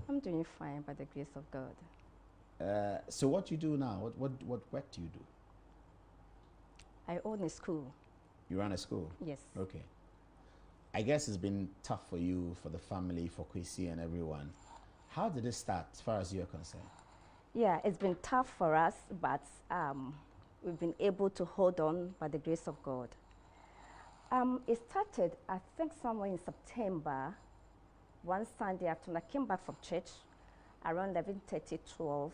I'm doing fine by the grace of God. So what you do now? What work do you do? I own a school. You run a school? Yes. Okay. I guess it's been tough for you, for the family, for Kwesi and everyone. How did it start as far as you're concerned? Yeah, it's been tough for us, but we've been able to hold on by the grace of God. It started, I think, somewhere in September. One Sunday afternoon, I came back from church around 11:30, 12.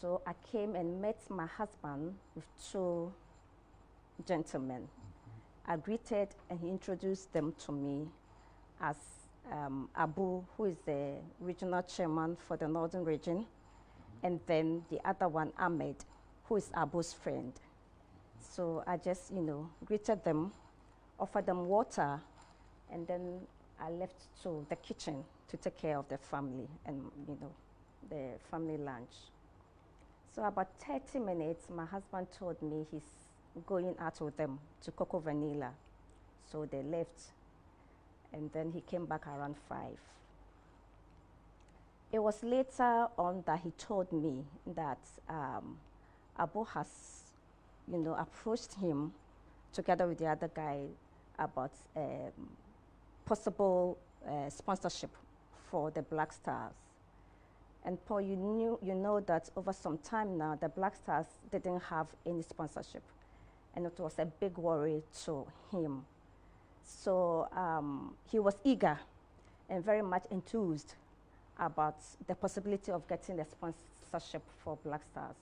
So I came and met my husband with two gentlemen. I greeted and he introduced them to me as Abu, who is the regional chairman for the Northern region, and then the other one, Ahmed, who is Abu's friend. So I just, greeted them, offered them water, and then I left to the kitchen to take care of the family and, the family lunch. So about 30 minutes, my husband told me he's going out with them to Coco Vanilla. So they left, and then he came back around 5. It was later on that he told me that Abu has, approached him together with the other guy about possible sponsorship for the Black Stars. And Paul, you know that over some time now, the Black Stars didn't have any sponsorship, and it was a big worry to him. So he was eager and very much enthused about the possibility of getting the sponsorship for Black Stars.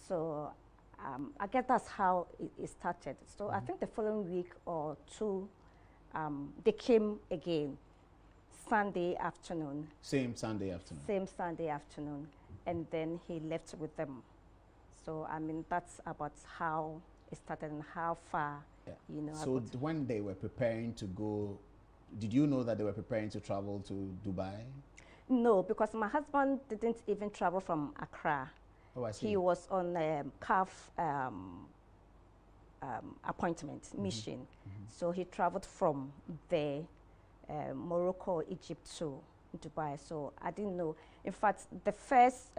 So I guess that's how it started. So I think the following week or two, they came again, Sunday afternoon. Same Sunday afternoon? Same Sunday afternoon. And then he left with them. So, that's about how it started and how far, So when they were preparing to go, did you know that they were preparing to travel to Dubai? No, because my husband didn't even travel from Accra. Oh, I see. He was on CAF appointment, mission. So he traveled from there, Morocco, Egypt to Dubai. So I didn't know. In fact, the first,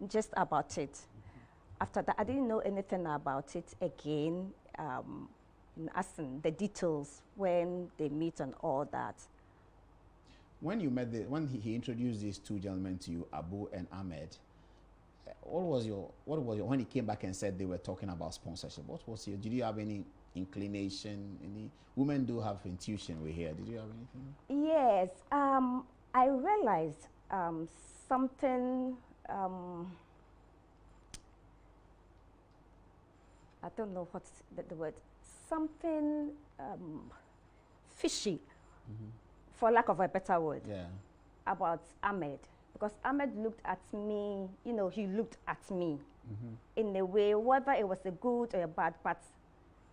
just about it. After that, I didn't know anything about it again, asking the details, when they meet and all that. When you met, when he introduced these two gentlemen to you, Abu and Ahmed, what was your, when he came back and said they were talking about sponsorship, did you have any inclination? Any women do have intuition, we hear. Did you have anything? Yes, I realized something, I don't know what's the word, something fishy, for lack of a better word, about Ahmed. Because Ahmed looked at me, he looked at me in a way, whether it was a good or a bad, but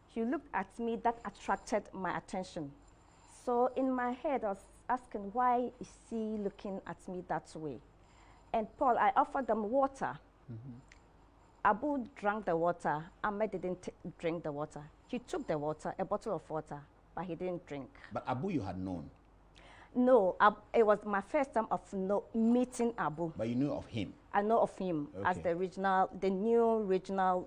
he looked at me that attracted my attention. So in my head, I was asking, why is he looking at me that way? And Paul, I offered them water. Abu drank the water. Ahmed didn't drink the water. He took the water, a bottle of water, but he didn't drink. But Abu you had known? No, it was my first time of meeting Abu. But you knew of him? I know of him as the new regional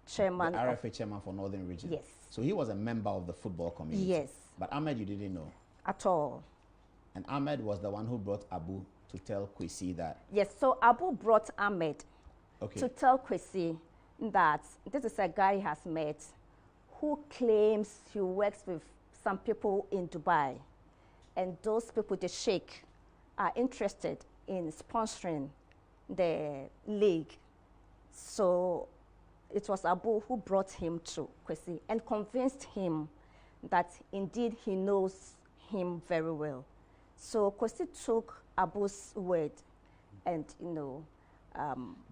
chairman. The RFA chairman for Northern Region? Yes. So he was a member of the football community? Yes. But Ahmed you didn't know? At all. And Ahmed was the one who brought Abu to tell Kwesi that? Yes, so Abu brought Ahmed to tell Kwesi that this is a guy he has met who claims he works with some people in Dubai. And those people, the sheikh, are interested in sponsoring the league. So it was Abu who brought him to Kwesi and convinced him that indeed he knows him very well. So Kwesi took Abu's word and,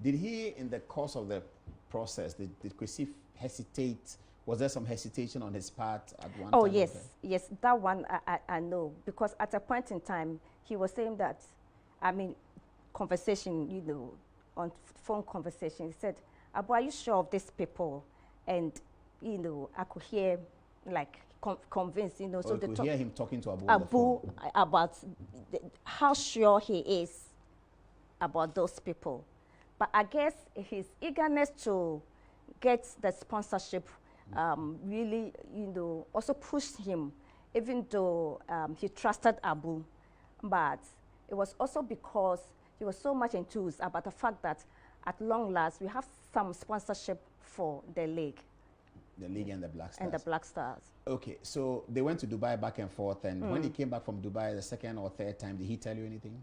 did he, in the course of the process, did Kwesi hesitate? Was there some hesitation on his part at one time? Oh, yes, yes, that one I know. Because at a point in time, he was saying that, conversation, on phone conversation, he said, Abu, are you sure of these people? And, I could hear, like, convinced, you know. So So you they could talk hear him talking to Abu on the Abu phone. about how sure he is about those people. But I guess his eagerness to get the sponsorship really, you know, also pushed him, even though he trusted Abu. But it was also because he was so much enthused about the fact that at long last we have some sponsorship for the league. The league and the Black Stars. And the Black Stars. Okay, so they went to Dubai back and forth, and when he came back from Dubai the second or third time, did he tell you anything?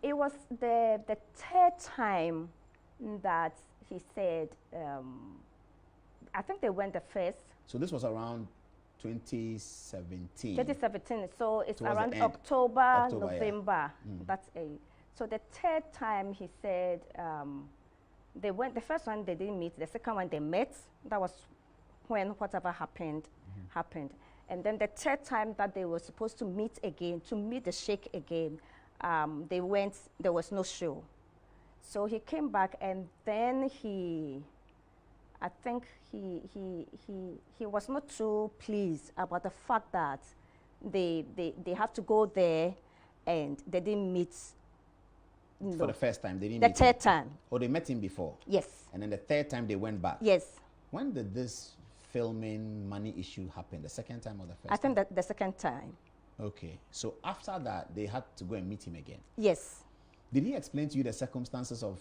It was the third time that he said, I think they went the first. So this was around 2017. 2017, so it's Towards around the end. October, Yeah. November. That's a. So the third time he said, they went, the first one they didn't meet, the second one they met. That was when whatever happened, happened. And then the third time that they were supposed to meet again, to meet the sheikh again, they went, there was no show. So he came back, and then I think he was not too pleased about the fact that they have to go there and they didn't meet. For the first time, they didn't The meet him. third time. Oh, they met him before? Yes. And then the third time they went back? Yes. When did this filming money issue happen? The second time or the first I think time? that the second time. Okay. So after that, they had to go and meet him again? Yes. Did he explain to you the circumstances of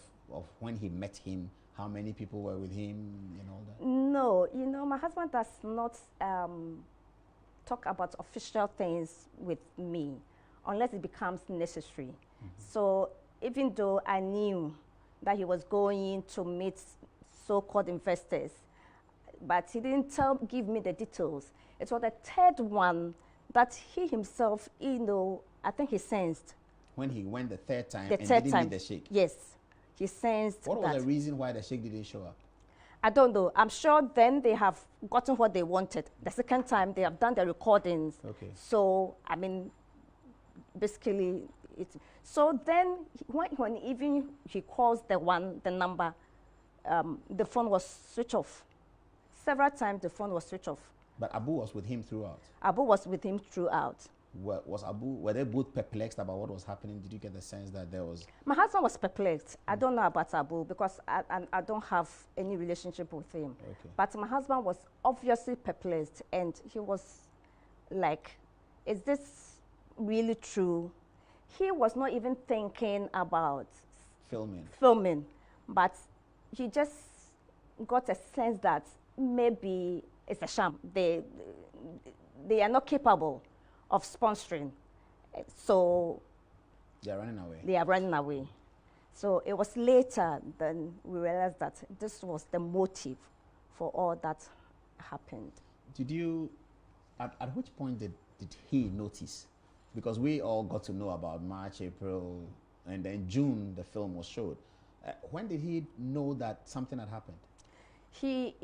when he met him, how many people were with him and all that? No, you know, my husband does not talk about official things with me unless it becomes necessary. So even though I knew that he was going to meet so-called investors, but he didn't give me the details. It was the third one that he himself, you know, I think he sensed. When he went the third time The and third didn't time, meet the sheikh? yes, he sensed What that. was the reason why the sheikh didn't show up? I don't know. I'm sure then they have gotten what they wanted. The second time they have done the recordings. Okay. So, I mean, basically, so then when even he calls the number, the phone was switched off. Several times the phone was switched off. But Abu was with him throughout? Abu was with him throughout. Were they both perplexed about what was happening? Did you get the sense that there was... My husband was perplexed. I don't know about Abu because I don't have any relationship with him. Okay. But my husband was obviously perplexed, and he was like, is this really true? He was not even thinking about filming, but he just got a sense that maybe it's a sham. They are not capable of sponsoring, so they are running away. They are running away. So it was later then we realized that this was the motive for all that happened. Did you, at which point did he notice? Because we all got to know about March, April, and then June the film was showed. When did he know that something had happened? He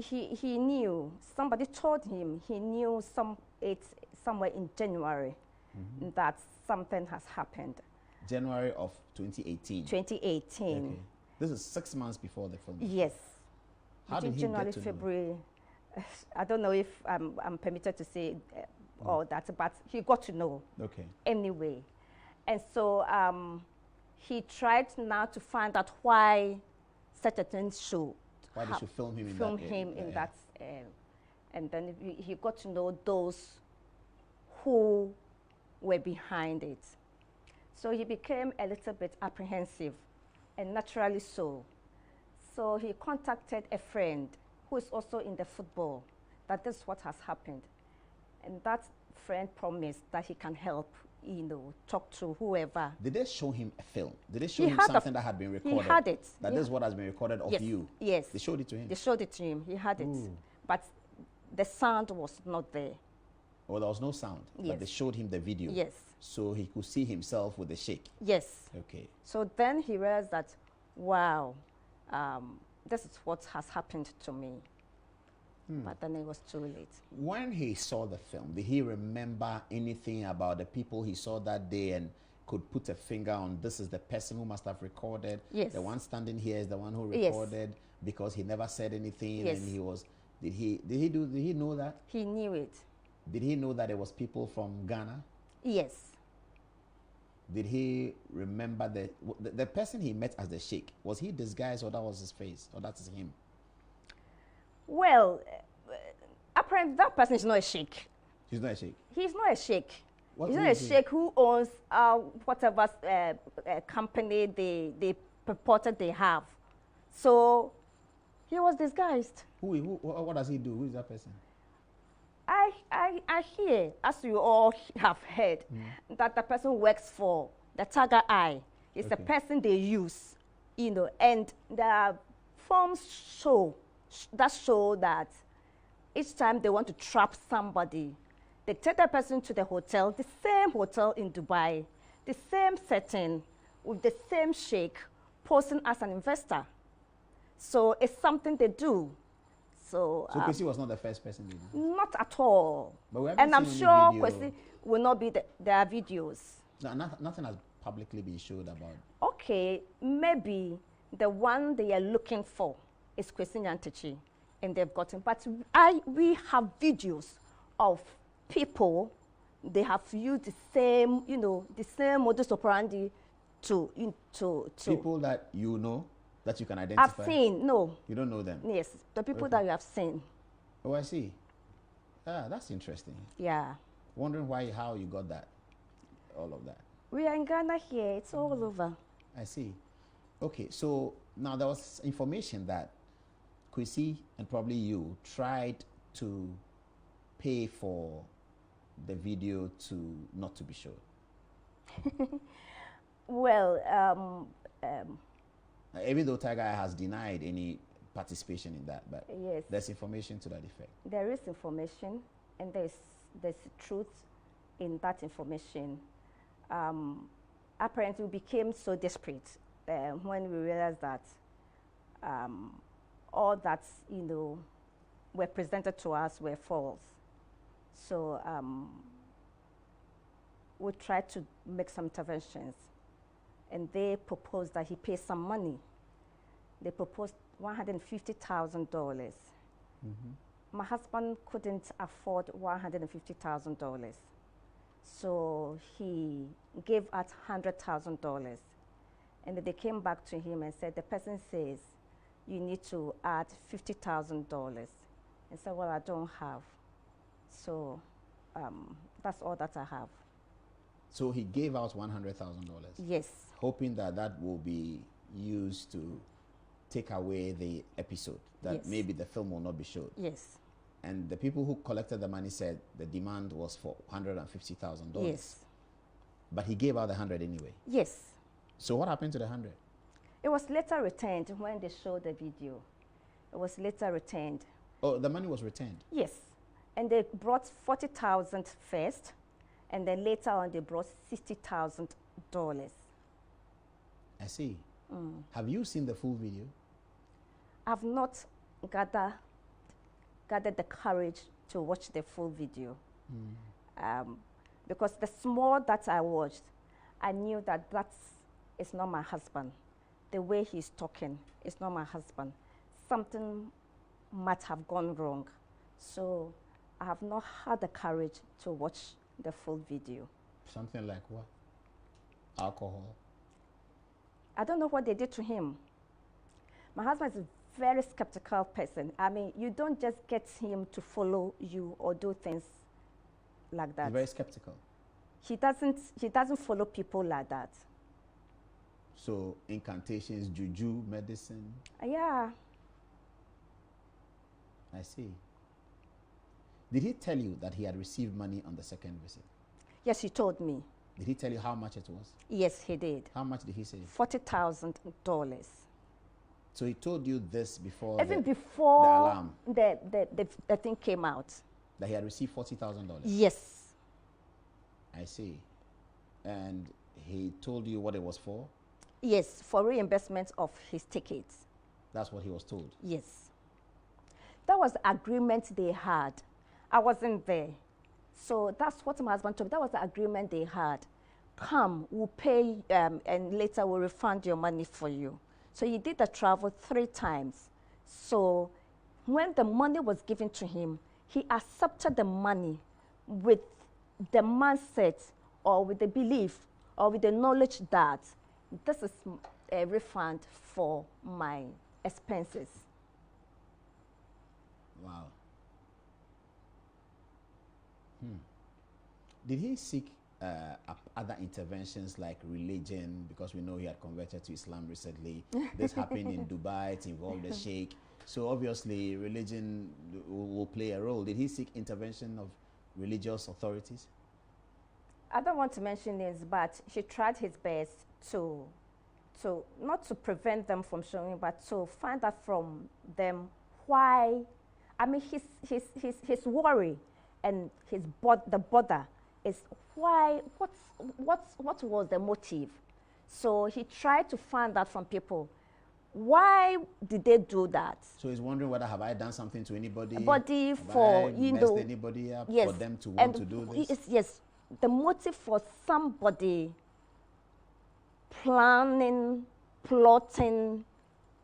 knew. Somebody told him. He knew somewhere in January that something has happened. January of 2018. 2018. Okay. This is 6 months before the film. Yes. How did he January, get to February. Know? I don't know if I'm permitted to say all that, but he got to know. Okay. Anyway, and so he tried now to find out why such a thing should. Why they should film him in film that him area. in that, and then he got to know those who were behind it. So he became a little bit apprehensive, and naturally so. So he contacted a friend who is also in the football, that this is what has happened. And that friend promised that he can help, you know, talk to whoever. Did they show him a film? Did they show him something that had been recorded? He had it. That this is what has been recorded of you? Yes. They showed it to him? They showed it to him. He had it. But the sound was not there. Oh, there was no sound? Yes. But they showed him the video? Yes. So he could see himself with the sheikh? Yes. Okay. So then he realized that, wow, this is what has happened to me. But then it was too late. When he saw the film, did he remember anything about the people he saw that day and could put a finger on, this is the person who must have recorded? Yes. The one standing here is the one who recorded, because he never said anything. Yes. And he was... Did he know that? He knew it. Did he know that there was people from Ghana? Yes. Did he remember the person he met as the sheikh? Was he disguised, or that was his face, or that's him? Well, apparently that person is not a sheikh. He's not a sheikh. He's not a sheikh. What He's who not a is he? sheikh who owns whatever company they purported they have. So he was disguised. What does he do? Who is that person? I hear, as you all have heard, that the person works for the Tiger Eye. It's a Okay. person they use, you know, and there are forms show that each time they want to trap somebody, they take the person to the hotel, the same hotel in Dubai, the same setting, with the same sheikh, posing as an investor. So it's something they do. So Kwesi was not the first person they did. not at all. But we haven't And I'm seen sure any video. Kwesi will not be there are videos. No, nothing has publicly been showed about. Okay, maybe the one they are looking for is Kwesi Nyantakyi, and they've gotten. But we have videos of people. They have used the same, you know, the same modus operandi to. People that you know, that you can I've identify. seen. No, You don't know them. yes, the people Okay. that you have seen. Oh, I see. Ah, that's interesting. Yeah, Wondering how you got that, all of that. we are in Ghana here. It's all over. I see. Okay, so now there was information that Kwesi and probably you tried to pay for the video not to be shown. Well, Even though Tiger Eye has denied any participation in that, but yes. there's information to that effect. There is information, and there's truth in that information. Apparently, we became so desperate when we realized that all that were presented to us were false. So we tried to make some interventions, and they proposed that he pay some money. They proposed $150,000. My husband couldn't afford $150,000. So he gave us $100,000. And then they came back to him and said, the person says, you need to add $50,000. And said, well, I don't have. So that's all that I have. So he gave out $100,000, Yes, hoping that that will be used to take away the episode, that Yes. maybe the film will not be showed. yes, And the people who collected the money said the demand was for $150,000. yes, But he gave out the 100 anyway. yes. So what happened to the 100? It was later returned when they showed the video. It was later returned. Oh, the money was returned. Yes. And they brought $40,000 first, and then later on they brought $60,000. I see. Have you seen the full video? I've not gathered the courage to watch the full video. Because the small that I watched, I knew that is not my husband. The way he's talking is not my husband. Something might have gone wrong. So I have not had the courage to watch the full video. Something like what? Alcohol? I don't know what they did to him. My husband is a very skeptical person. I mean, you don't just get him to follow you or do things like that. He's very skeptical. He doesn't follow people like that. So incantations, juju, medicine. Yeah. I see. Did he tell you that he had received money on the second visit? Yes, he told me. Did he tell you how much it was? Yes, he did. How much did he say? $40,000. So he told you this before Even the before alarm, the thing came out. that he had received $40,000? Yes. I see. And he told you what it was for? Yes, for reimbursement of his tickets. That's what he was told. Yes. That was the agreement they had. I wasn't there. So that's what my husband told me. That was the agreement they had. Come, we'll pay, and later we'll refund your money for you. So he did the travel 3 times. So when the money was given to him, he accepted the money with the mindset or with the belief or with the knowledge that this is a refund for my expenses. Wow. Did he seek other interventions like religion? Because we know he had converted to Islam recently. This happened in Dubai. It involved a sheikh. So obviously religion will play a role. Did he seek intervention of religious authorities? I don't want to mention names, but he tried his best to not to prevent them from showing, but to find out from them why. I mean, his worry and the bother is why. What was the motive? So he tried to find out from people. Why did they do that? So he's wondering whether have I done something to anybody? Body for messed anybody up for them to want to do this? Yes, the motive for somebody planning, plotting,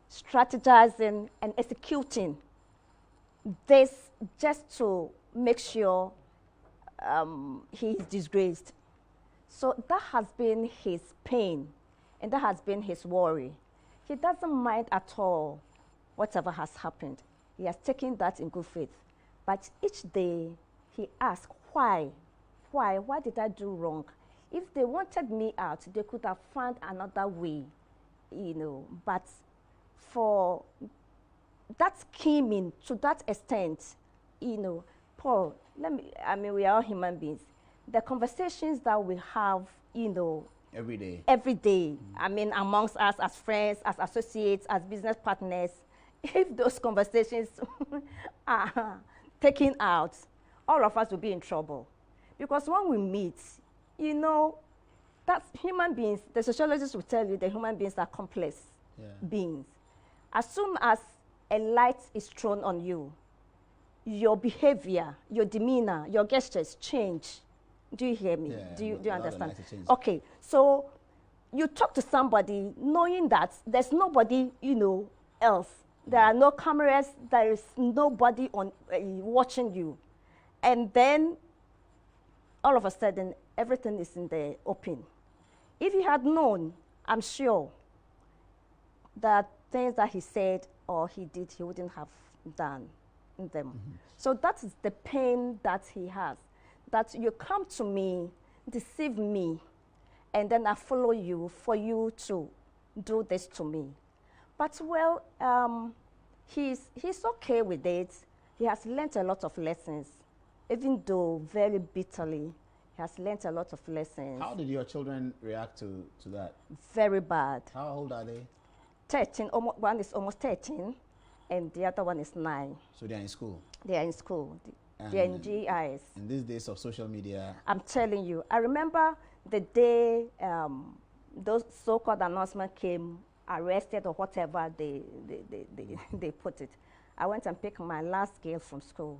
strategizing, and executing this just to make sure he is disgraced. So that has been his pain, and that has been his worry. He doesn't mind at all whatever has happened. He has taken that in good faith. But each day he asks, why? Why? What did I do wrong? If they wanted me out, they could have found another way, you know. But for that scheming to that extent, you know, Paul, I mean, we are all human beings. The conversations that we have, you know, every day. Every day. I mean, amongst us as friends, as associates, as business partners, if those conversations are taken out, all of us will be in trouble. Because when we meet, you know, that's human beings. The sociologists will tell you that human beings are complex beings. As soon as a light is thrown on you, your behavior, your demeanor, your gestures change. Do you hear me? Yeah, do you understand? Okay, so you talk to somebody knowing that there's nobody, you know, else. There are no cameras. There is nobody on watching you, and then all of a sudden everything is in the open. If he had known, I'm sure that things that he said or he did, he wouldn't have done them. Mm-hmm. So that is the pain that he has. That you come to me, deceive me, and then I follow you for you to do this to me. But well, he's okay with it. He has learned a lot of lessons, even though very bitterly. He has learned a lot of lessons. How did your children react to that? Very bad. How old are they? 13. One is almost 13, and the other one is 9. So they are in school? They are in school. They're in GIS. In these days of social media? I'm telling you. I remember the day those so-called announcements came, arrested or whatever they put it. I went and picked my last girl from school,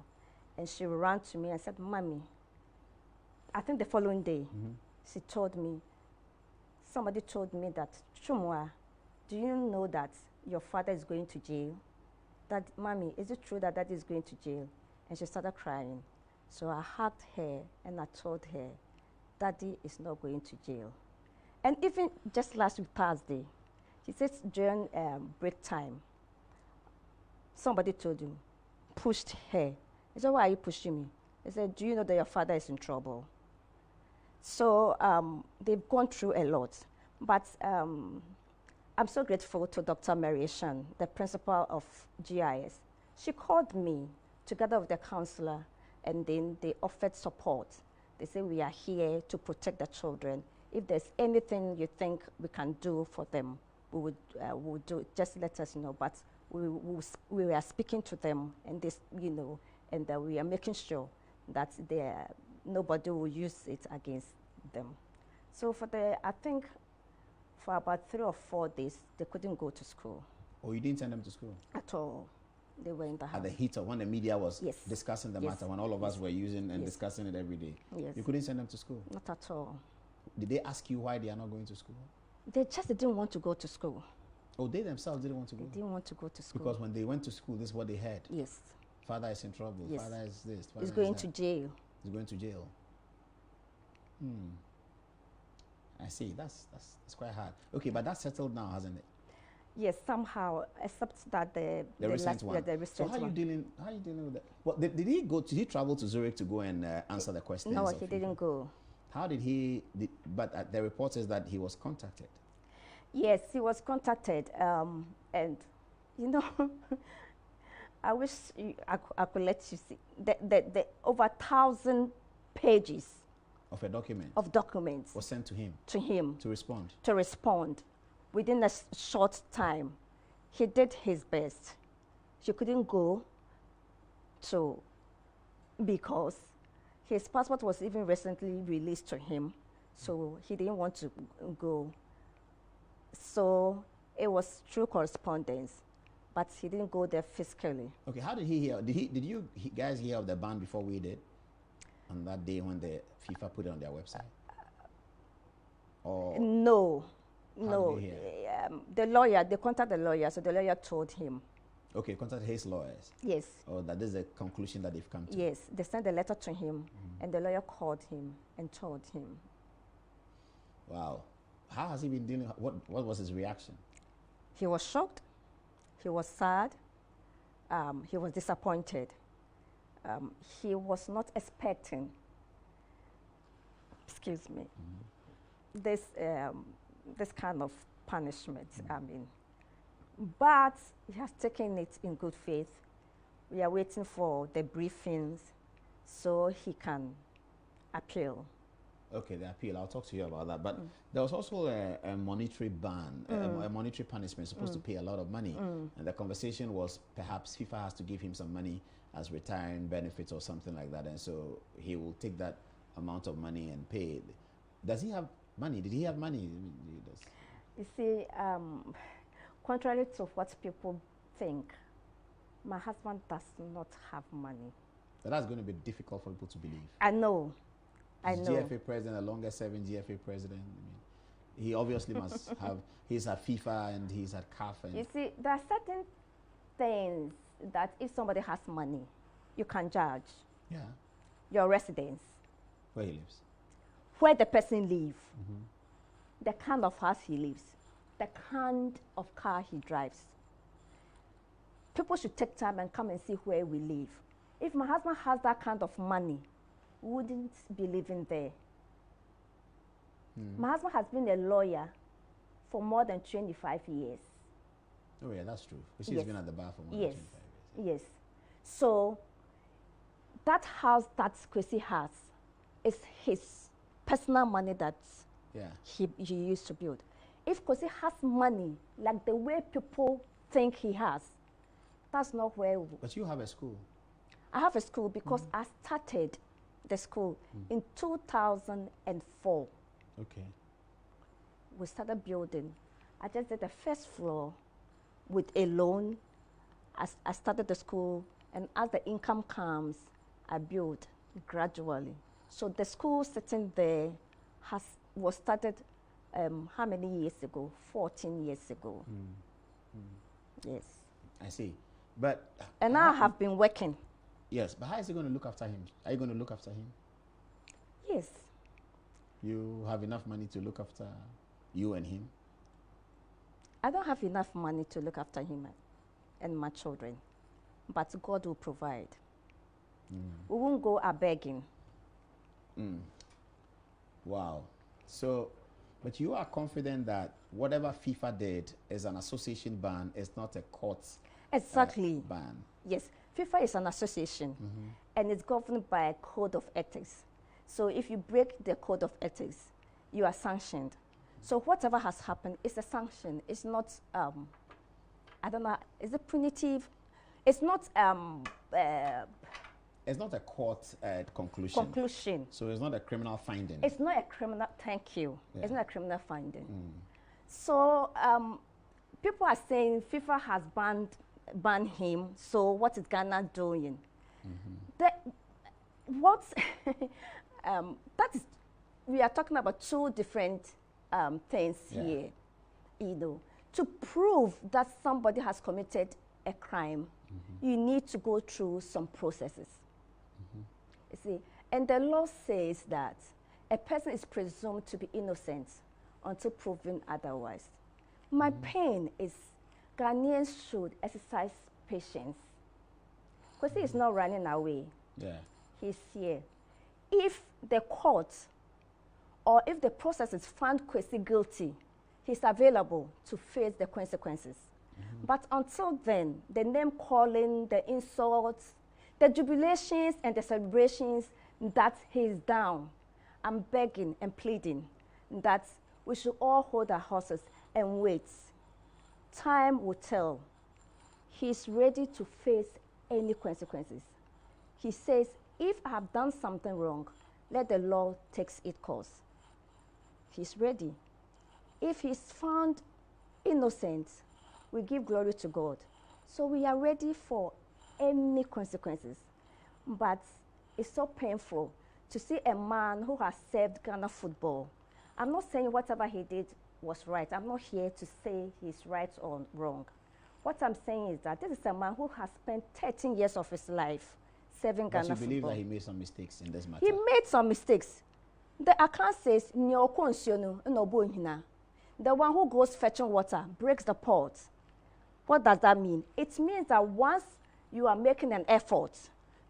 and she ran to me and said, Mommy, I think the following day, she told me, somebody told me that, Chumwa, do you know that your father is going to jail? That, Mommy, is it true that Daddy is going to jail? And she started crying. So I hugged her and I told her, Daddy is not going to jail. And even just last week, Thursday, she said during break time, somebody told him, pushed her. He said, why are you pushing me? He said, do you know that your father is in trouble? So they've gone through a lot. But I'm so grateful to Dr. Mary Shan, the principal of GIS. She called me together with the counselor, and then they offered support. They said, we are here to protect the children. If there's anything you think we can do for them, we would do it. Just let us know. But we were speaking to them, and this, you know, and we are making sure that nobody will use it against them. So I think for about 3 or 4 days, they couldn't go to school. Oh, you didn't send them to school? At all. They were in the house. At the heat of when the media was discussing the matter, when all of us were using and discussing it every day. Yes. You couldn't send them to school? Not at all. Did they ask you why they are not going to school? They just didn't want to go to school. Oh, they themselves didn't want to They go? didn't want to go to school. Because when they went to school, this is what they heard. Yes. Father is in trouble. Yes. Father is this. Father He's going is to that. jail. He's going to jail. I see. That's quite hard. Okay, but that's settled now, hasn't it? Yes, somehow, except that the recent one. the recent So how are you dealing with that? Well, did he travel to Zurich to go and answer the questions? No, he didn't go. How did he? But the report says that he was contacted. Yes, he was contacted, and you know, I wish I could let you see the over 1,000 pages Of a document. of documents Was sent to him. To respond. within a short time. He did his best. He couldn't go because his passport was even recently released to him, so he didn't want to go. So it was through correspondence, but he didn't go there physically. Okay, how did he hear? Did you guys hear of the ban before we did? On that day when the FIFA put it on their website? Or No. How did he hear? They contacted the lawyer, so the lawyer told him. Okay, contact his lawyers. Yes. Or that is the conclusion that they've come to. Yes, they sent a letter to him, and the lawyer called him and told him. Wow. How has he been dealing? What was his reaction? He was shocked. He was sad. He was disappointed. He was not expecting, excuse me, this kind of punishment. I mean, but he has taken it in good faith. We are waiting for the briefings so he can appeal. Okay, the appeal. I'll talk to you about that. But there was also a monetary ban, a monetary punishment, supposed to pay a lot of money. And the conversation was perhaps FIFA has to give him some money as retirement benefits or something like that. And so he will take that amount of money and pay it. Does he have money? Did he have money? You see, contrary to what people think, my husband does not have money. But that's going to be difficult for people to believe. I know. GFA president, the longest serving GFA president. I mean, he obviously must have. He's at FIFA and he's at CAF. And you see, there are certain things that if somebody has money, you can judge. Yeah. Your residence, Where he lives. where the person lives, the kind of house he lives, the kind of car he drives. People should take time and come and see where we live. If my husband has that kind of money, we wouldn't be living there. My husband has been a lawyer for more than 25 years. Oh yeah, that's true. Because he's Yes. been at the bar for more Yes. than 25 years. Yes. So that house that Kwesi has is his personal money that Yeah. he used to build. If Kwesi has money like the way people think he has, that's not where But you have a school. I have a school because I started the school in 2004. Okay. We started building. I just did the first floor with a loan. I started the school, and as the income comes, I build gradually. So the school sitting there was started how many years ago? 14 years ago. Yes. I see. But And now I have been working. yes, but how is he going to look after him? Are you going to look after him? Yes. You have enough money to look after you and him? I don't have enough money to look after him and my children, but God will provide. We won't go a begging. Wow. So, but you are confident that whatever FIFA did is an association ban, it's not a court Exactly. ban. Yes, FIFA is an association and it's governed by a code of ethics. So if you break the code of ethics, you are sanctioned. So whatever has happened is a sanction. It's not, I don't know, is it punitive? It's not It's not a court conclusion. conclusion. So it's not a criminal finding. It's not a criminal, thank you. Yeah. It's not a criminal finding. So people are saying FIFA has banned him, so what is Ghana doing? That is, we are talking about two different things Yeah. here. You know, To prove that somebody has committed a crime, you need to go through some processes. You see, and the law says that a person is presumed to be innocent until proven otherwise. My pain is Ghanaians should exercise patience. Kwesi is not running away. Yeah. He's here. If the court or if the process is found Kwesi guilty, he's available to face the consequences. But until then, the name calling, the insults, the jubilations and the celebrations that he's down, I'm begging and pleading that we should all hold our horses and wait. Time will tell. He's ready to face any consequences. He says, if I have done something wrong, let the law take its course. He's ready. If he's found innocent, we give glory to God. So we are ready for any consequences. But it's so painful to see a man who has served Ghana football. I'm not saying whatever he did was right. I'm not here to say he's right or wrong. What I'm saying is that this is a man who has spent 13 years of his life serving Ghana football. But you believe that he made some mistakes in this matter? He made some mistakes. The account says, the one who goes fetching water breaks the pot. What does that mean? It means that once you are making an effort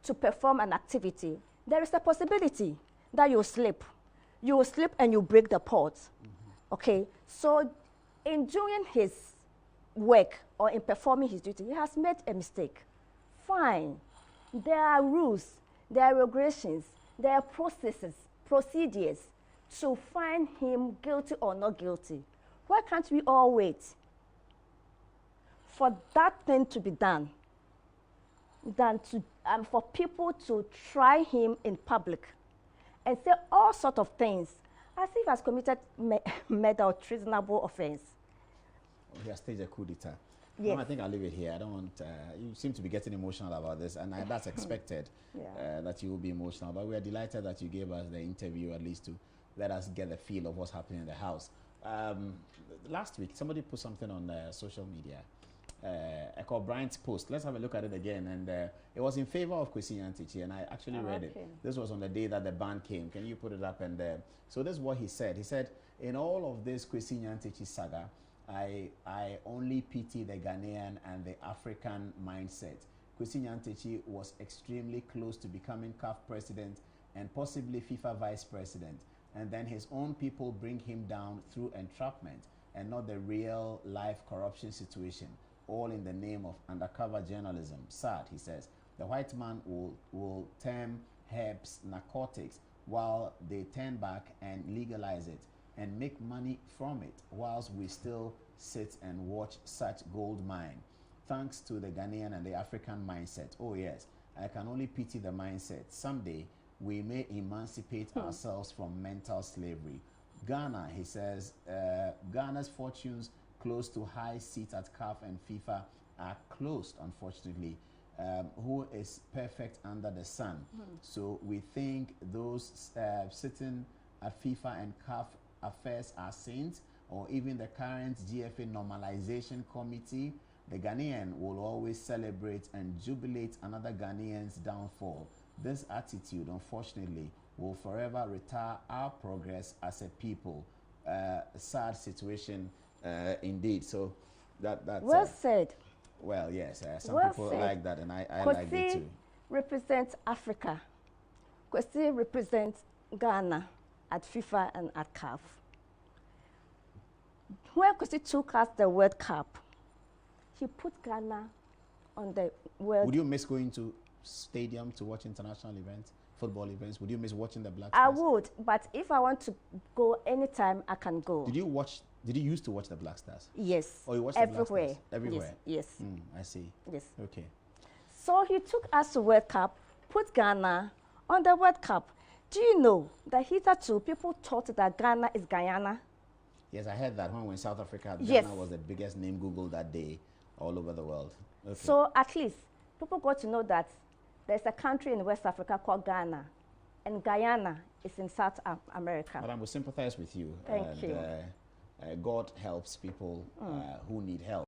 to perform an activity, there is a possibility that you'll slip. You will slip and you break the pot. Okay? So in doing his work or in performing his duty, he has made a mistake. Fine. There are rules, there are regulations, there are procedures to find him guilty or not guilty. Why can't we all wait for that thing to be done than to, for people to try him in public and say all sorts of things as if he has committed murder or treasonable offense? He has staged a coup d'etat. Yes. No, I think I'll leave it here. I don't want, you seem to be getting emotional about this, and that's expected that you will be emotional. But we are delighted that you gave us the interview, at least to let us get the feel of what's happening in the house. Last week, somebody put something on social media. I called Bryant's post. Let's have a look at it again. And it was in favor of Kwesi Nyantakyi, and I actually read it. This was on the day that the ban came. Can you put it up? And so this is what he said. He said, in all of this Kwesi Nyantakyi saga, I only pity the Ghanaian and the African mindset. Kwesi Nyantakyi was extremely close to becoming CAF president and possibly FIFA vice president. And then his own people bring him down through entrapment and not the real life corruption situation, all in the name of undercover journalism. Sad, he says. The white man will term herbs narcotics while they turn back and legalize it and make money from it, whilst we still sit and watch such gold mine. Thanks to the Ghanaian and the African mindset. Oh yes, I can only pity the mindset. Someday we may emancipate ourselves from mental slavery. Ghana, he says, Ghana's fortunes close to high seats at CAF and FIFA are closed, unfortunately. Who is perfect under the sun? So we think those sitting at FIFA and CAF affairs are saints, or even the current GFA normalization committee. The Ghanaian will always celebrate and jubilate another Ghanaian's downfall. This attitude, unfortunately, will forever retard our progress as a people. Sad situation indeed. So that's well said. Well, yes, some well people said. Like that, and I like it too. Represents Africa. Kwesi represents Ghana at FIFA and at CAF. When Kwesi took us the World Cup, he put Ghana on the World. Would you miss going to stadium to watch international events, football events? Would you miss watching the Black Stars? I would, but if I want to go anytime, I can go. Did you used to watch the Black Stars? Yes. Oh, you watched everywhere. The Black Stars? Everywhere? Yes. I see. Yes. Okay. So he took us to World Cup, put Ghana on the World Cup. Do you know that hitherto people thought that Ghana is Guyana? Yes, I heard that when South Africa, Ghana was the biggest name Google that day all over the world. Okay. So at least people got to know that there's a country in West Africa called Ghana, and Guyana is in South America. Madam, we sympathize with you. Thank you. God helps people who need help.